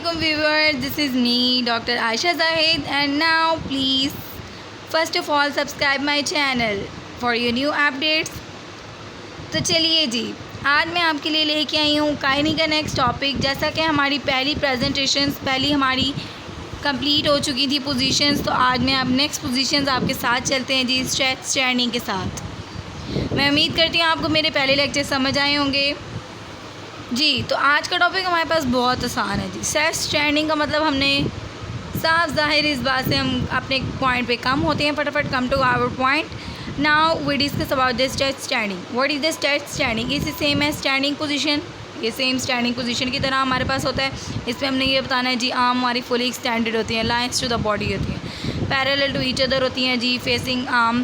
Assalamualaikum viewers, this is me Dr. Aisha Zahid and now please first of all subscribe my channel for your new updates। तो चलिए जी, आज मैं आपके लिए लेके आई हूँ कायनी का नेक्स्ट टॉपिक। जैसा कि हमारी पहली हमारी कंप्लीट हो चुकी थी पोजीशंस, तो आज मैं अब नेक्स्ट पोजीशंस आपके साथ चलते हैं जी स्ट्रेच स्टैंडिंग के साथ। मैं उम्मीद करती हूँ आपको मेरे पहले लेक्चर समझ आए होंगे जी। तो आज का टॉपिक हमारे पास बहुत आसान है जी। स्ट्रेच स्टैंडिंग का मतलब हमने साफ ज़ाहिर इस बात से हम अपने पॉइंट पे कम होते हैं। फटाफट come to our point. Now we discuss about this stretch standing. What is the stretch standing? इस सेम है स्टैंडिंग पोजीशन, ये सेम स्टैंडिंग पोजीशन की तरह हमारे पास होता है। इसमें हमने ये बताना है जी, आर्म हमारी फुली एक्सटेंडेड होती हैं, लाइंस टू द बॉडी होती हैं, पैरेलल टू ईच अदर होती हैं जी, फेसिंग आर्म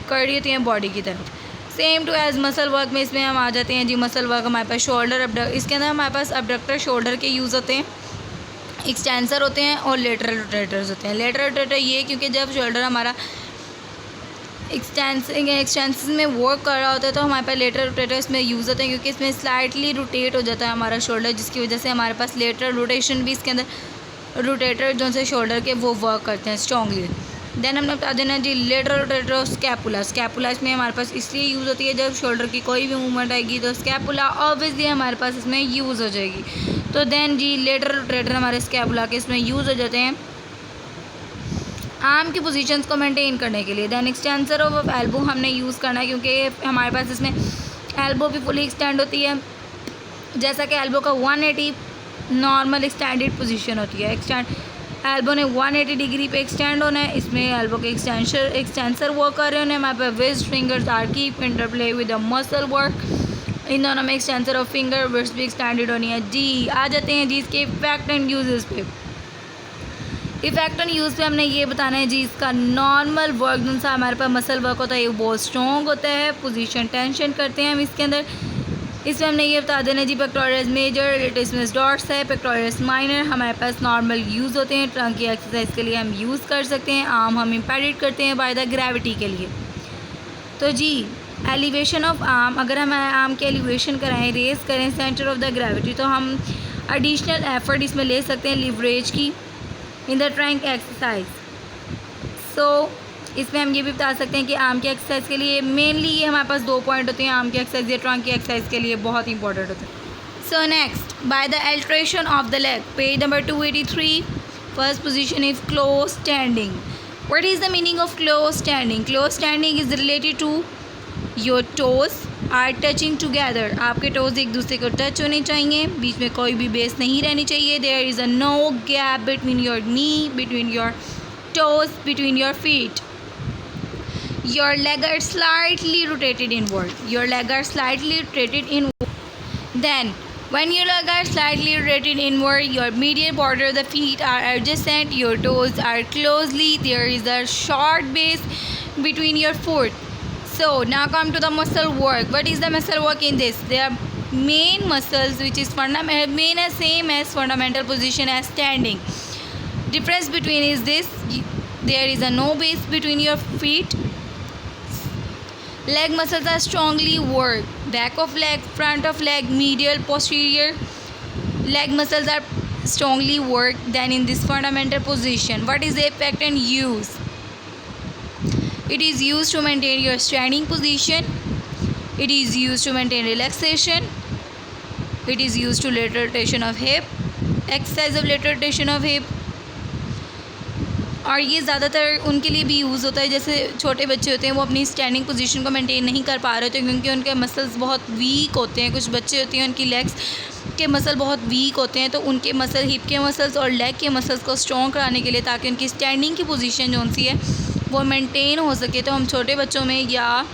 कर्डी होती हैं बॉडी की तरफ। Same to as muscle work में इसमें हम आ जाते हैं जी। मसल वर्क हमारे पास शोल्डर इसके अंदर हमारे पास अबडक्टर शोल्डर के यूज़ होते हैं, एक्सटेंसर होते हैं और लेटरल रोटेटर्स होते हैं। लेटरल रोटेटर ये क्योंकि जब शोल्डर हमारा एक्सटेंसन में वर्क कर रहा होता है तो हमारे पास लेटरल रोटेटर इसमें यूज़ होते हैं, क्योंकि इसमें स्लाइटली रोटेट हो जाता है हमारा शोल्डर, जिसकी वजह से हमारे पास लेटरल रोटेशन भी इसके अंदर रोटेटर जो से शोल्डर के वो वर्क करते हैं स्ट्रॉन्गली। देन हमने बता देना जी लेटरल रोटेटर और स्कैपुला। स्कैपुला इसमें हमारे पास इसलिए यूज़ होती है जब शोल्डर की कोई भी मूवमेंट आएगी तो स्कैपुला ऑब्वियसली हमारे पास इसमें यूज़ हो जाएगी। तो देन जी लेटरल रोटेटर हमारे स्कैपुला के इसमें यूज़ हो जाते हैं आर्म की पोजीशंस को मेंटेन करने के लिए। देन एक्सटेंसर ऑफ एल्बो हमने यूज़ करना है, क्योंकि हमारे पास इसमें एल्बो भी फुली एक्सटेंड होती है। जैसा कि एल्बो का 180 नॉर्मल एक्सटेंडेड पोजीशन होती है। एल्बो ने 180 डिग्री पे एक्सटेंड होना है। इसमें एल्बो के एक्सटेंसर वर्क कर रहे होने हमारे पास wrist fingers are keep interplay with the muscle work. इन दोनों में एक्सटेंसर ऑफ फिंगर विस्ट भी एक्सटेंडेड होनी है जी। आ जाते हैं जी इसके इफेक्ट एंड यूजेस पे। इफेक्ट एंड यूज़ पे हमने ये बताना है जी, इसका नॉर्मल वर्क जो सा हमारे पास मसल वर्क होता है ये बहुत स्ट्रॉन्ग होता है। पोजीशन टेंशन करते हैं हम इसके अंदर। इसमें हमने ये बता देना जी पेक्टोरियस मेजर लेटिसिमस डॉट्स है, पेक्टोरियस माइनर हमारे पास नॉर्मल यूज़ होते हैं। ट्रंक की एक्सरसाइज के लिए हम यूज़ कर सकते हैं। आर्म हम इम्पेडेड करते हैं बाय द ग्रेविटी के लिए। तो जी एलिवेशन ऑफ आर्म, अगर हम आर्म की एलिवेशन कराएं, रेस करें सेंटर ऑफ द ग्रेविटी, तो हम एडिशनल एफर्ट इसमें ले सकते हैं लिवरेज की इन द ट्रंक एक्सरसाइज। सो इसमें हम ये भी बता सकते हैं कि आर्म की एक्सरसाइज के लिए मेनली ये हमारे पास 2 पॉइंट होते हैं। आर्म की एक्सरसाइज या ट्रंक की एक्सरसाइज के लिए बहुत इंपॉर्टेंट होते हैं। So next, by the alteration of the leg, page number 283, first position is close standing. What is the meaning of close standing? Close standing is related to your toes are touching together. आपके toes एक दूसरे को touch होने चाहिए, बीच में कोई भी base नहीं रहनी चाहिए। There is a no gap between your knee, between your toes, between your feet. Your leg are slightly rotated inward. Your leg are slightly rotated inward. Then when your leg are slightly rotated inward, your medial border of the feet are adjacent, your toes are closely, there is a short base between your foot. So now come to the muscle work. What is the muscle work in this? They are main muscles which is same as fundamental position as standing. Difference between is this, there is a no base between your feet. Leg muscles are strongly worked. Back of leg, front of leg, medial, posterior leg muscles are strongly worked than in this fundamental position. What is the effect and use? It is used to maintain your standing position. It is used to maintain relaxation. It is used to lateral rotation of hip, exercise of lateral rotation of hip। और ये ज़्यादातर उनके लिए भी use होता है जैसे छोटे बच्चे होते हैं, वो अपनी स्टैंडिंग पोजीशन को मेंटेन नहीं कर पा रहे होते क्योंकि उनके मसल्स बहुत वीक होते हैं। कुछ बच्चे होते हैं उनकी लेग्स के मसल बहुत वीक होते हैं, तो उनके मसल, हिप के मसल्स और लेग के मसल्स को स्ट्रॉन्ग कराने के लिए, ताकि उनकी स्टैंडिंग की पोजीशन जो सी है वो मेंटेन हो सके, तो हम छोटे बच्चों में या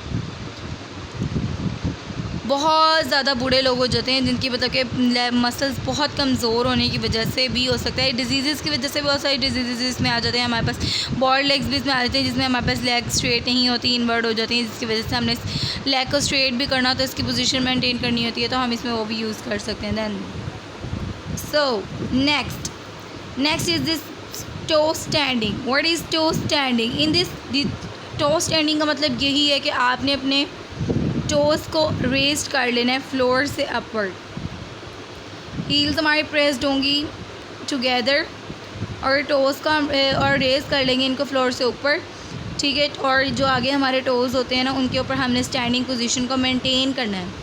बहुत ज़्यादा बूढ़े लोग हो जाते हैं जिनकी मतलब कि मसल्स बहुत कमज़ोर होने की वजह से भी हो सकता है, डिजीज़ की वजह से बहुत सारी डिजीज़ इसमें आ जाते हैं हमारे पास। बॉड लेग्स भी इसमें आ जाते हैं जिसमें हमारे पास लेग स्ट्रेट नहीं होती, इनवर्ड हो जाती हैं, जिसकी वजह से हमने लेग को स्ट्रेट भी करना तो इसकी पोजीशन मेंटेन करनी होती है, तो हम इसमें वो भी यूज़ कर सकते हैं। Then so next is this toe standing. What is toe standing? In this toe standing का मतलब यही है कि आपने अपने टोज़ को रेस्ट कर लेना है फ्लोर से अपवर्ड। हील्स हमारी प्रेस्ड होंगी टुगेदर और टोज़ का और रेज़ कर लेंगे इनको फ्लोर से ऊपर, ठीक है। और जो आगे हमारे टोज़ होते हैं ना, उनके ऊपर हमने स्टैंडिंग पोजीशन को मेंटेन करना है।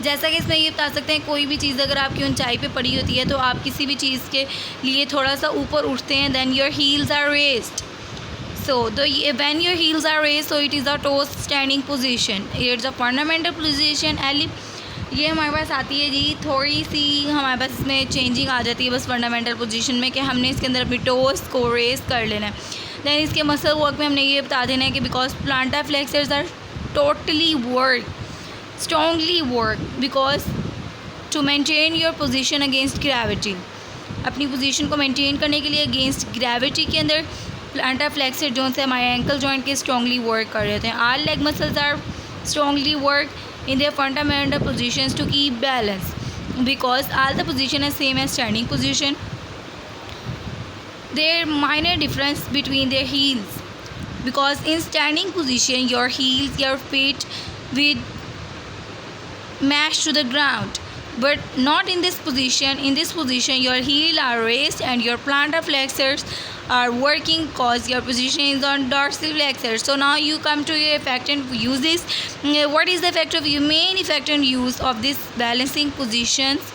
जैसा कि इसमें ये बता सकते हैं, कोई भी चीज़ अगर आपकी ऊंचाई पे पड़ी होती है तो आप किसी भी चीज़ के लिए थोड़ा सा ऊपर उठते हैं, then your heels are raised. So when your heels are raised, so it is a toes standing position, it's a fundamental position. ये हमारे पास आती है जी, थोड़ी सी हमारे पास इसमें चेंजिंग आ जाती है बस फंडामेंटल पोजीशन में, कि हमने इसके अंदर अपनी टोज़ को रेज कर लेना है। दैन इसके मसल वर्क में हमने ये बता देना है कि because plantar flexors are totally work strongly work because to maintain your position against gravity. अपनी पोजीशन को मेंटेन करने के लिए अगेंस्ट ग्रेविटी के अंदर प्लांटर फ्लेक्सर जो से हमारे एंकल जॉइंट के स्ट्रॉन्गली वर्क कर रहे हैं। Our leg muscles are strongly work in their fundamental positions to keep balance because all the position is same as standing position. There minor difference between their heels because in standing position your heels, your feet will match to the ground, but not in this position. In this position your heel are raised and your plantar flexors are working cause your position is on dorsal flexor. So now you come to your effect and use this. What is the effect of your main effect and use of this balancing positions?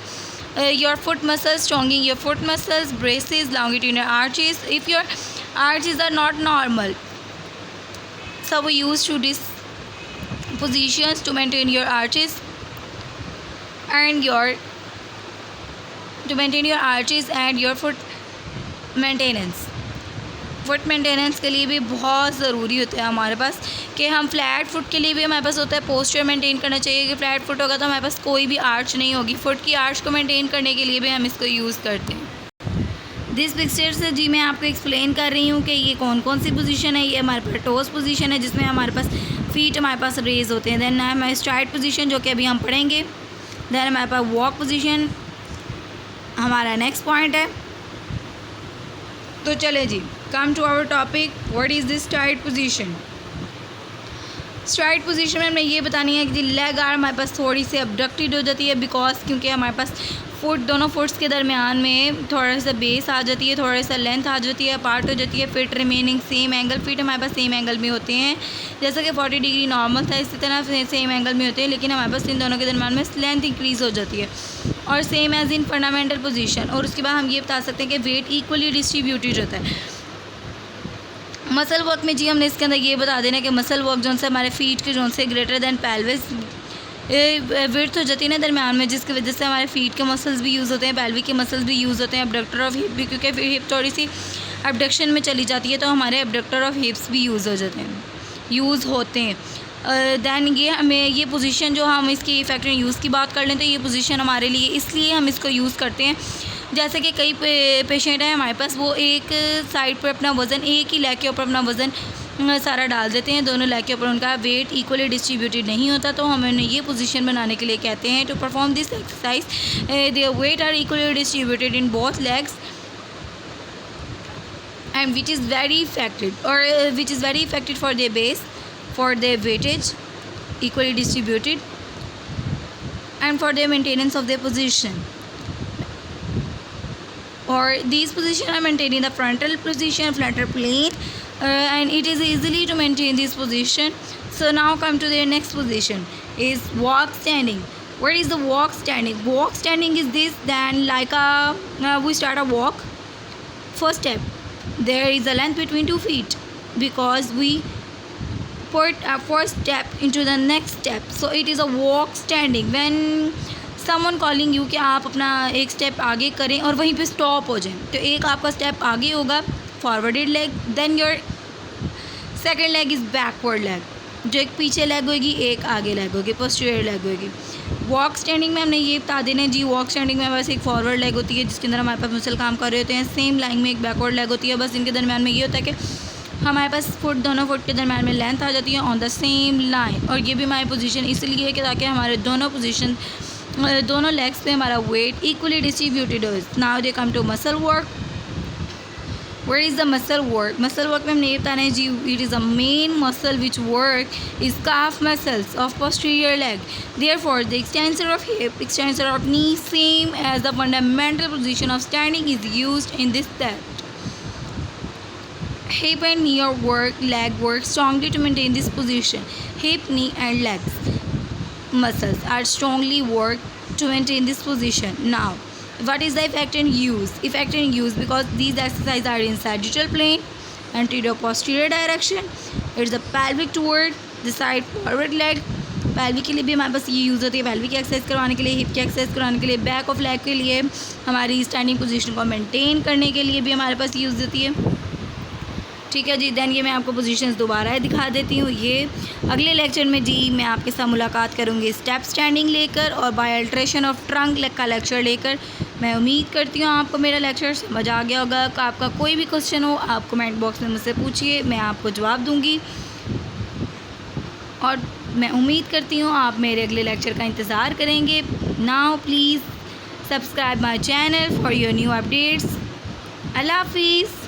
Your foot muscles, strengthening your foot muscles, braces, longitudinal arches. If your arches are not normal, so we use to this positions to maintain your arches and your foot maintenance. Foot maintenance के लिए भी बहुत ज़रूरी होता है हमारे पास कि हम फ्लैट फुट के लिए भी हमारे पास होता है पोस्चर मेंटेन करना चाहिए कि फ्लैट फुट होगा तो हमारे पास कोई भी आर्च नहीं होगी। फुट की आर्च को मेंटेन करने के लिए भी हम इसको यूज़ करते हैं। दिस पिक्चर से जी मैं आपको एक्सप्लेन कर रही हूँ कि ये कौन कौन सी पोजीशन है। ये हमारे पास टोस पोजीशन है जिसमें हमारे पास फीट हमारे पास रेज होते हैं। देन हमारे स्ट्राइट पोजीशन जो कि अभी हम पढ़ेंगे। देन हमारे पास वॉक पोजीशन हमारा नेक्स्ट पॉइंट है। तो चले जी, come to our topic, what is this stride position. Stride position में हमें ये बतानी है कि लेग आर्म हमारे पास थोड़ी सी अबडक्टेड हो जाती है बिकॉज क्योंकि हमारे पास फुट दोनों फुट्स के दरमियान में थोड़ा सा बेस आ जाती है, थोड़ा सा लेंथ आ जाती है, पार्ट हो जाती है। Fit remaining same angle, fit हमारे पास सेम एंगल में होते हैं जैसा कि 40 डिग्री नॉर्मल था, इसी तरह सेम एंगल में होते हैं, लेकिन हमारे पास इन दोनों के दरमियान में लेंथ इंक्रीज़ हो जाती है और same as in fundamental position. और उसके बाद हम ये बता सकते हैं कि वेट इक्वली डिस्ट्रीब्यूटेड होता है। मसल वर्क में जी हमने इसके अंदर ये बता देना कि मसल वर्क जो से हमारे फीट के जो से ग्रेटर दैन पेल्विस विड्थ हो जाती है ना दरमियान में, जिसकी वजह से हमारे फीट के मसल्स भी यूज़ होते हैं, पेल्विक के मसल्स भी यूज़ होते हैं, अबडक्टर ऑफ हिप भी, क्योंकि हिप थोड़ी सी अबडक्शन में चली जाती है तो हमारे अबडक्टर ऑफ हिप्स भी यूज़ होते हैं। दैन ये हमें ये पोजीशन जो हम इसकी इफेक्टिव यूज़ की बात कर लें तो ये पोजीशन हमारे लिए इसलिए हम इसको यूज़ करते हैं जैसे कि कई पेशेंट हैं हमारे पास, वो एक साइड पर अपना वज़न, एक ही लेग के ऊपर अपना वज़न सारा डाल देते हैं, दोनों लेग के ऊपर उनका वेट इक्वली डिस्ट्रीब्यूटेड नहीं होता, तो हम उन्हें ये पोजीशन बनाने के लिए कहते हैं to perform this exercise their weight are equally distributed in both legs and which is very effective for their base, for their weightage equally distributed and for their maintenance of their position. Or these positions are maintained in the frontal position, frontal plane, and it is easily to maintain this position. So now come to their next position is walk standing. What is the walk standing? Walk standing is this, then like we start a walk. First step, there is a length between 2 feet because we put a first step into the next step, so it is a walk standing. When someone calling you कि आप अपना एक step आगे करें और वहीं पे stop हो जाएं, तो एक आपका स्टेप आगे होगा forwarded leg, then your second leg is backward leg, जो एक पीछे लेग होगी एक आगे लेग होगी, पोस्टीरियर लेग होगी। वॉक स्टैंडिंग में हमने ये बता देना जी, वॉक स्टैंडिंग में बस एक फॉरवर्ड लेग होती है जिसके अंदर हमारे पास मसल काम कर रहे होते हैं, सेम लाइन में एक बैकवर्ड लेग होती है, बस इनके दरमियान में ये होता है कि हमारे पास फुट दोनों फुट के दरमियान में लेंथ आ जाती है ऑन द सेम लाइन। और ये भी हमारी पोजीशन इसलिए है कि ताकि हमारे दोनों लेग्स पे हमारा वेट इक्वली डिस्ट्रीब्यूटेड हो। Now they come to muscle work. Where is the muscle work? Muscle work में हमने ये बताना है जी, it is a main muscle which work is calf muscles of posterior leg. Therefore, the extensor of hip, extensor of knee, same as the fundamental position of standing is used in this step. Hip and knee or leg work strongly to maintain this position. Hip, knee and legs muscles are strongly worked to maintain this position. Now, what is the effect and use? Effect and use, because these exercises are in sagittal plane, anterior posterior direction. It's the pelvic toward the side forward leg. pelvic के लिए भी हमारे पास ये use होती है, pelvic की exercise करवाने के लिए, हिप की एक्सरसाइज करवाने के लिए, बैक ऑफ लेग के लिए, हमारी स्टैंडिंग पोजीशन को मेंटेन करने के लिए भी हमारे पास यूज़ होती है। ठीक है जी। देन ये मैं आपको पोजीशंस दोबारा दिखा देती हूँ। ये अगले लेक्चर में जी मैं आपके साथ मुलाकात करूँगी स्टेप स्टैंडिंग लेकर और बाय अल्ट्रेशन ऑफ ट्रंक का लेक्चर लेकर। मैं उम्मीद करती हूँ आपको मेरा लेक्चर समझ आ गया होगा। आपका कोई भी क्वेश्चन हो आप कमेंट बॉक्स में मुझसे पूछिए, मैं आपको जवाब दूँगी। और मैं उम्मीद करती हूँ आप मेरे अगले लेक्चर का इंतज़ार करेंगे। Now please subscribe my channel for your new updates. अल्लाह हाफिज़।